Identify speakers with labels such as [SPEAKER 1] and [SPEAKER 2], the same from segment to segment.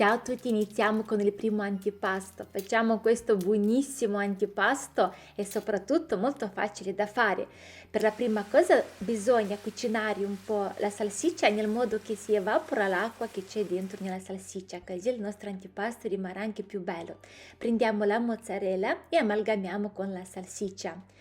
[SPEAKER 1] Ciao a tutti, iniziamo con il primo antipasto. Facciamo questo buonissimo antipasto e soprattutto molto facile da fare. Per la prima cosa bisogna cucinare un po' la salsiccia nel modo che si evapora l'acqua che c'è dentro nella salsiccia, così il nostro antipasto rimarrà anche più bello. Prendiamo la mozzarella e amalgamiamo con la salsiccia.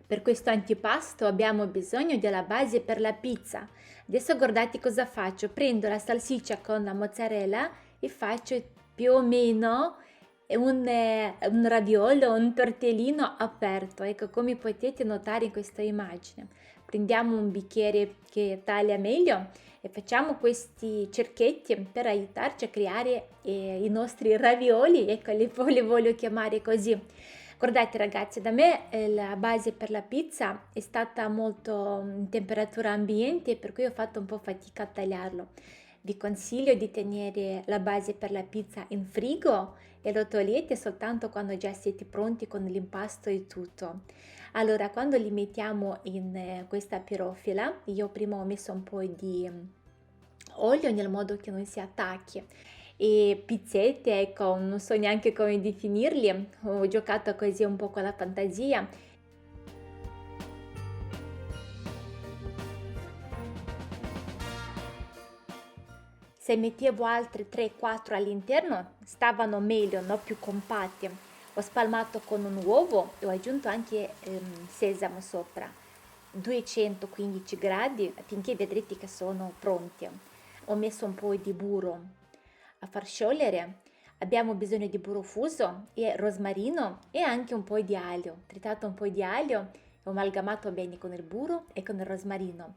[SPEAKER 1] Per questo antipasto abbiamo bisogno della base per la pizza. Adesso guardate cosa faccio. Prendo la salsiccia con la mozzarella e faccio più o meno un raviolo, un tortellino aperto. Ecco, come potete notare in questa immagine. Prendiamo un bicchiere che taglia meglio e facciamo questi cerchetti per aiutarci a creare i nostri ravioli. Ecco, li voglio chiamare così. Guardate ragazzi, da me la base per la pizza è stata molto in temperatura ambiente, per cui ho fatto un po' fatica a tagliarlo. Vi consiglio di tenere la base per la pizza in frigo e lo togliete soltanto quando già siete pronti con l'impasto e tutto. Allora, quando li mettiamo in questa pirofila, io prima ho messo un po' di olio nel modo che non si attacchi e pizzette, ecco, non so neanche come definirli, ho giocato così un po' con la fantasia. Se mettevo altri 3-4 all'interno stavano meglio, no? Più compatti. Ho spalmato con un uovo e ho aggiunto anche sesamo sopra, 215 gradi finché vedrete che sono pronti. Ho messo un po' di burro a far sciogliere. Abbiamo bisogno di burro fuso e rosmarino e anche un po' di aglio. Ho tritato un po' di aglio e ho amalgamato bene con il burro e con il rosmarino.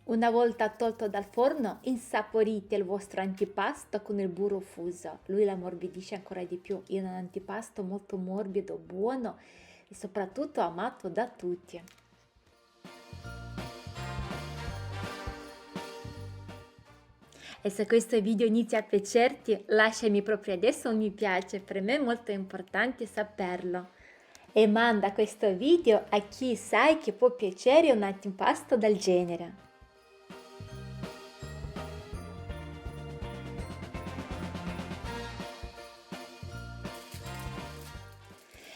[SPEAKER 1] Una volta tolto dal forno, insaporite il vostro antipasto con il burro fuso. Lui l'ammorbidisce ancora di più. È un antipasto molto morbido, buono e soprattutto amato da tutti. E se questo video inizia a piacerti, lasciami proprio adesso un mi piace, per me è molto importante saperlo. E manda questo video a chi sai che può piacere un antipasto del genere.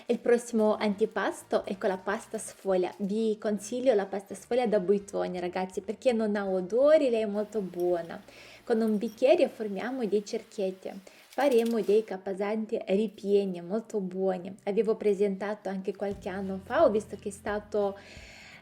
[SPEAKER 1] Il prossimo antipasto è con la pasta sfoglia. Vi consiglio la pasta sfoglia da buitoni, ragazzi, perché non ha odori, lei è molto buona. Con un bicchiere formiamo dei cerchietti. Faremo dei capasanti ripieni molto buoni. Avevo presentato anche qualche anno fa, ho visto che è stato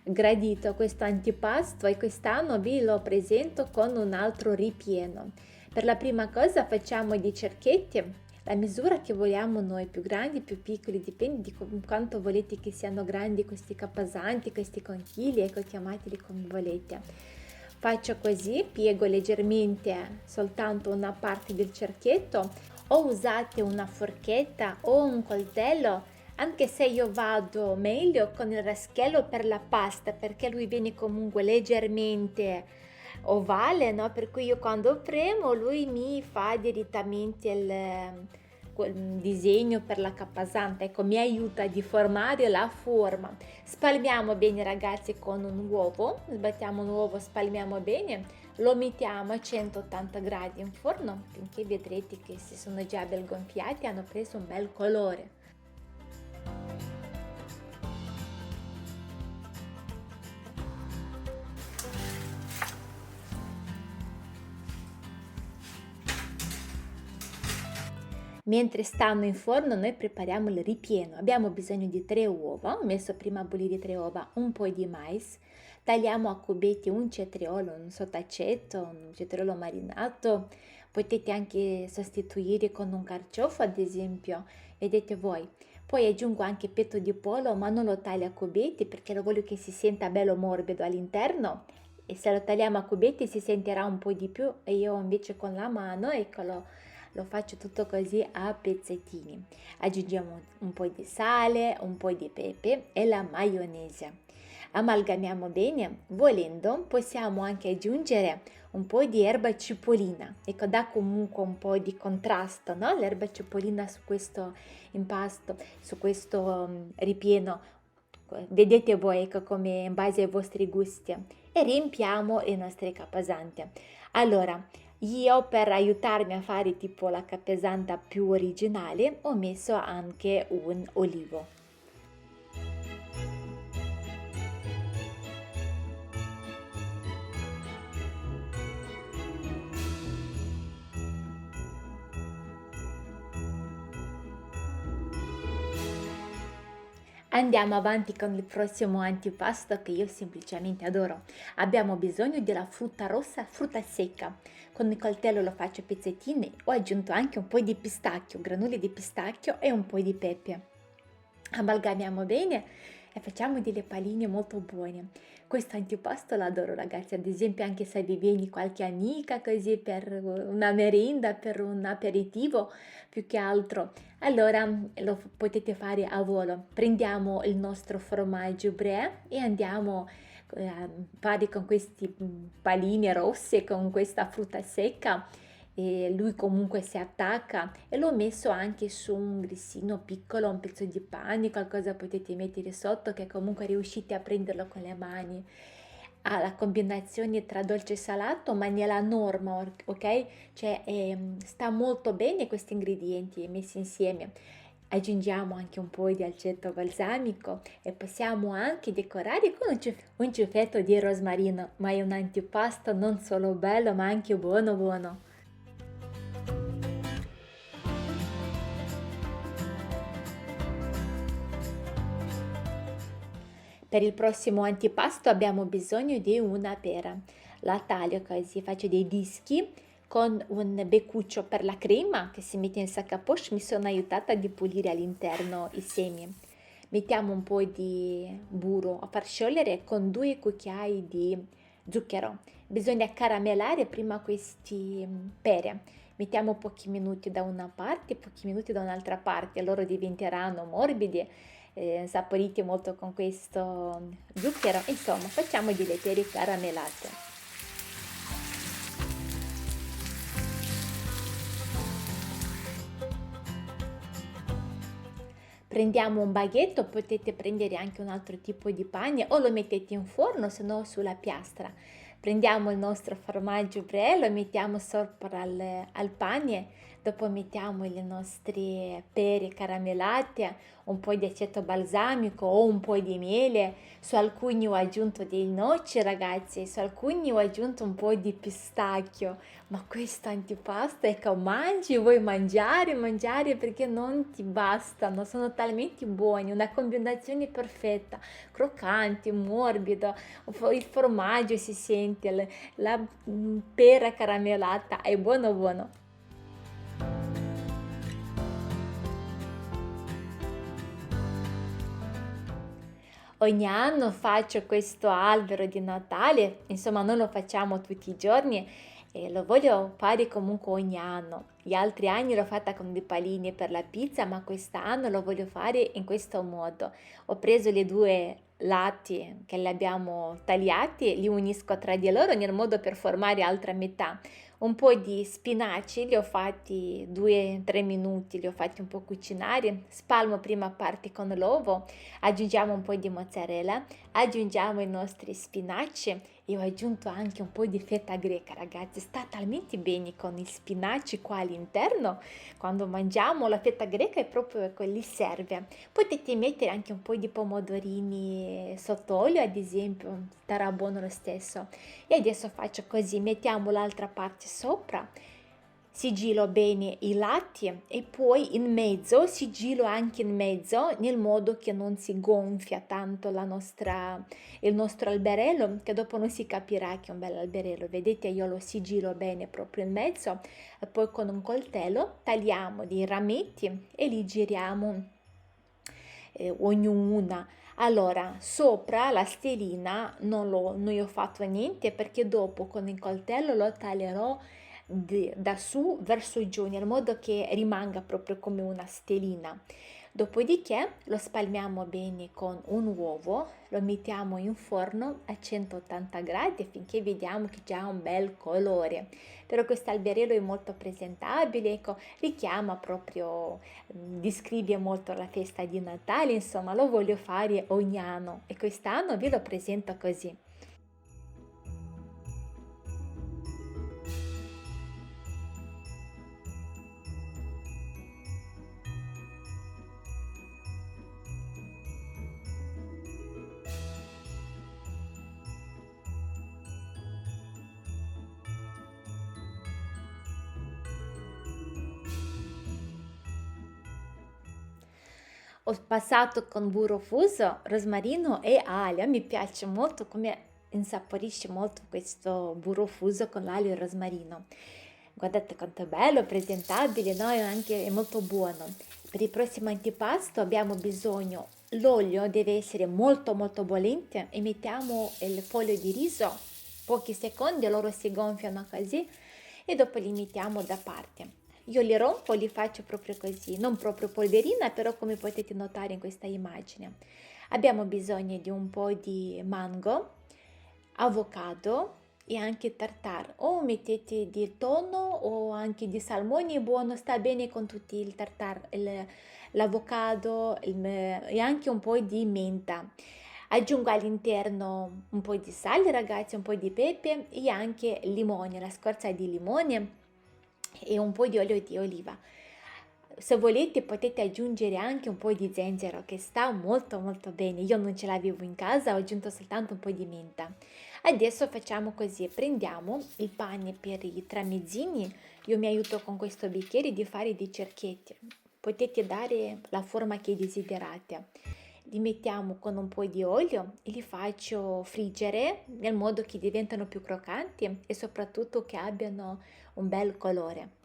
[SPEAKER 1] gradito questo antipasto e quest'anno vi lo presento con un altro ripieno. Per la prima cosa facciamo dei cerchietti. La misura che vogliamo noi, più grandi, più piccoli, dipende di quanto volete che siano grandi questi capasanti, questi conchigli, ecco, chiamateli come volete. Faccio così, piego leggermente soltanto una parte del cerchietto, o usate una forchetta o un coltello, anche se io vado meglio con il raschello per la pasta, perché lui viene comunque leggermente ovale, no? Per cui io quando premo lui mi fa direttamente quel disegno per la cappasanta, ecco, mi aiuta a deformare la forma. Spalmiamo bene ragazzi con un uovo, sbattiamo un uovo, spalmiamo bene, lo mettiamo a 180 gradi in forno finché vedrete che si sono già ben gonfiati, hanno preso un bel colore. Mentre stanno in forno noi prepariamo il ripieno. Abbiamo bisogno di 3 uova, ho messo prima a bollire 3 uova, un po' di mais, tagliamo a cubetti un cetriolo, un sottacetto, un cetriolo marinato, potete anche sostituire con un carciofo ad esempio, vedete voi. Poi aggiungo anche petto di pollo, ma non lo taglio a cubetti perché lo voglio che si senta bello morbido all'interno e se lo tagliamo a cubetti si sentirà un po' di più e io invece con la mano, eccolo, lo faccio tutto così a pezzettini. Aggiungiamo un po' di sale, un po' di pepe e la maionese. Amalgamiamo bene, volendo possiamo anche aggiungere un po' di erba cipollina, ecco, dà comunque un po' di contrasto, no? L'erba cipollina su questo impasto, su questo ripieno vedete voi ecco, come in base ai vostri gusti e riempiamo le nostre capesante. Allora, io per aiutarmi a fare tipo la capesanta più originale ho messo anche un olivo. Andiamo avanti con il prossimo antipasto che io semplicemente adoro. Abbiamo bisogno della frutta rossa, frutta secca. Con il coltello lo faccio a pezzettini, ho aggiunto anche un po' di pistacchio, granuli di pistacchio e un po' di pepe. Amalgamiamo bene e facciamo delle palline molto buone. Questo antipasto lo adoro ragazzi, ad esempio anche se vi vieni qualche amica così per una merenda, per un aperitivo, più che altro. Allora lo potete fare a volo. Prendiamo il nostro formaggio brie e andiamo a fare con questi palline rosse, con questa frutta secca e lui comunque si attacca e l'ho messo anche su un grissino piccolo, un pezzo di pane, qualcosa potete mettere sotto che comunque riuscite a prenderlo con le mani. Ha la combinazione tra dolce e salato, ma nella norma, ok? Cioè sta molto bene questi ingredienti messi insieme. Aggiungiamo anche un po' di aceto balsamico e possiamo anche decorare con un ciuffetto di rosmarino, ma è un antipasto non solo bello ma anche buono buono. Per il prossimo antipasto abbiamo bisogno di una pera. La taglio così, faccio dei dischi con un beccuccio per la crema che si mette in sac à poche. Mi sono aiutata di pulire all'interno i semi. Mettiamo un po' di burro a far sciogliere con 2 cucchiai di zucchero. Bisogna caramellare prima questi pere. Mettiamo pochi minuti da una parte, pochi minuti da un'altra parte, loro diventeranno morbidi saporiti molto con questo zucchero. Insomma, facciamo delle pere caramellate. Prendiamo un baghetto, potete prendere anche un altro tipo di pane o lo mettete in forno, se no sulla piastra. Prendiamo il nostro formaggio brie, lo mettiamo sopra al pane, dopo mettiamo le nostre pere caramellate, un po' di aceto balsamico o un po' di miele. Su alcuni ho aggiunto dei noci, ragazzi, su alcuni ho aggiunto un po' di pistacchio. Ma questo antipasto è che mangi, vuoi mangiare, mangiare perché non ti bastano, sono talmente buoni, una combinazione perfetta, croccanti, morbido, il formaggio si sente, la pera caramellata, è buono buono. Ogni anno faccio questo albero di Natale, insomma non lo facciamo tutti i giorni e lo voglio fare comunque ogni anno. Gli altri anni l'ho fatta con dei palini per la pizza, ma quest'anno lo voglio fare in questo modo. Ho preso le due lati che li abbiamo tagliati, li unisco tra di loro nel modo per formare altra metà. Un po' di spinaci, li ho fatti 2-3 minuti, li ho fatti un po' cucinare, spalmo prima parte con l'uovo, aggiungiamo un po' di mozzarella, aggiungiamo i nostri spinaci e ho aggiunto anche un po' di fetta greca, ragazzi, sta talmente bene con i spinaci qua all'interno, quando mangiamo la fetta greca è proprio lì serve. Potete mettere anche un po' di pomodorini sott'olio, ad esempio, starà buono lo stesso. E adesso faccio così, mettiamo l'altra parte sopra, sigillo bene i lati e poi in mezzo, sigillo anche in mezzo nel modo che non si gonfia tanto il nostro alberello, che dopo non si capirà che è un bel alberello. Vedete, io lo sigillo bene proprio in mezzo e poi con un coltello tagliamo dei rametti e li giriamo ognuna. Allora, sopra la stelina non gli ho fatto niente perché dopo con il coltello lo taglierò da su verso giù, nel modo che rimanga proprio come una stelina. Dopodiché lo spalmiamo bene con un uovo, lo mettiamo in forno a 180 gradi finché vediamo che già ha un bel colore. Però questo alberello è molto presentabile, ecco, richiama proprio, descrive molto la festa di Natale, insomma lo voglio fare ogni anno e quest'anno vi lo presento così. Ho passato con burro fuso, rosmarino e aglio. Mi piace molto come insaporisce molto questo burro fuso con l'aglio e il rosmarino. Guardate quanto è bello, presentabile, no? E anche è molto buono. Per il prossimo antipasto abbiamo bisogno, l'olio deve essere molto molto bollente e mettiamo il foglio di riso, pochi secondi, loro si gonfiano così e dopo li mettiamo da parte. Io li rompo, li faccio proprio così, non proprio polverina, però come potete notare in questa immagine. Abbiamo bisogno di un po' di mango, avocado e anche tartar. O mettete di tonno o anche di salmone, è buono, sta bene con tutti il tartar, l'avocado e anche un po' di menta. Aggiungo all'interno un po' di sale, ragazzi, un po' di pepe e anche limone, la scorza di limone e un po' di olio di oliva. Se volete potete aggiungere anche un po' di zenzero che sta molto molto bene. Io non ce l'avevo in casa, ho aggiunto soltanto un po' di menta. Adesso facciamo così, prendiamo il pane per i tramezzini, io mi aiuto con questo bicchiere di fare dei cerchietti. Potete dare la forma che desiderate. Li mettiamo con un po' di olio e li faccio friggere nel modo che diventano più croccanti e soprattutto che abbiano un bel colore.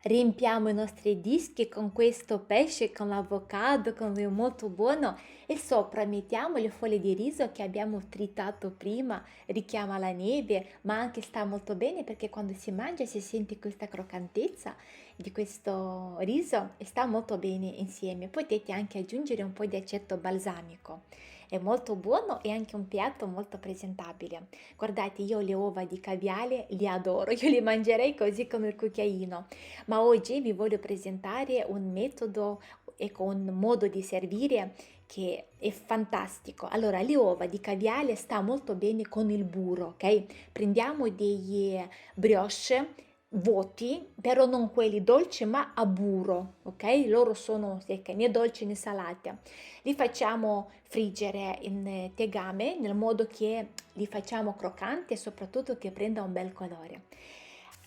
[SPEAKER 1] Riempiamo i nostri dischi con questo pesce, con l'avocado, con lui molto buono e sopra mettiamo le foglie di riso che abbiamo tritato prima, richiama la neve, ma anche sta molto bene perché quando si mangia si sente questa croccantezza di questo riso e sta molto bene insieme. Potete anche aggiungere un po' di aceto balsamico. È molto buono e anche un piatto molto presentabile. Guardate, io le uova di caviale li adoro, io li mangerei così come il cucchiaino. Ma oggi vi voglio presentare un metodo e con un modo di servire che è fantastico. Allora, le uova di caviale sta molto bene con il burro, ok? Prendiamo degli brioche vuoti, però non quelli dolci, ma a burro, ok? Loro sono secche, né dolci né salate. Li facciamo friggere in tegame nel modo che li facciamo croccanti e soprattutto che prenda un bel colore.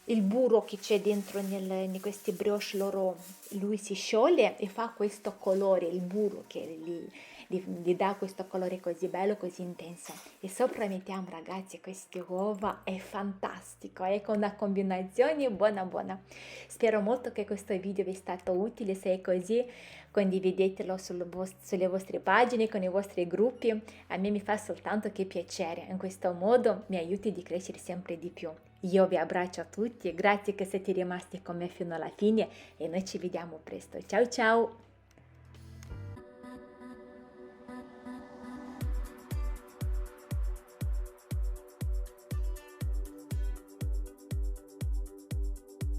[SPEAKER 1] Il burro che c'è dentro in questi brioche, lui si scioglie e fa questo colore, il burro che gli dà questo colore così bello, così intenso. E sopra mettiamo, ragazzi, queste uova, è fantastico, è con una combinazione buona buona. Spero molto che questo video vi sia stato utile, se è così condividetelo sulle vostre pagine, con i vostri gruppi, a me mi fa soltanto che piacere, in questo modo mi aiuti di crescere sempre di più. Io vi abbraccio a tutti, grazie che siete rimasti con me fino alla fine e noi ci vediamo presto. Ciao ciao!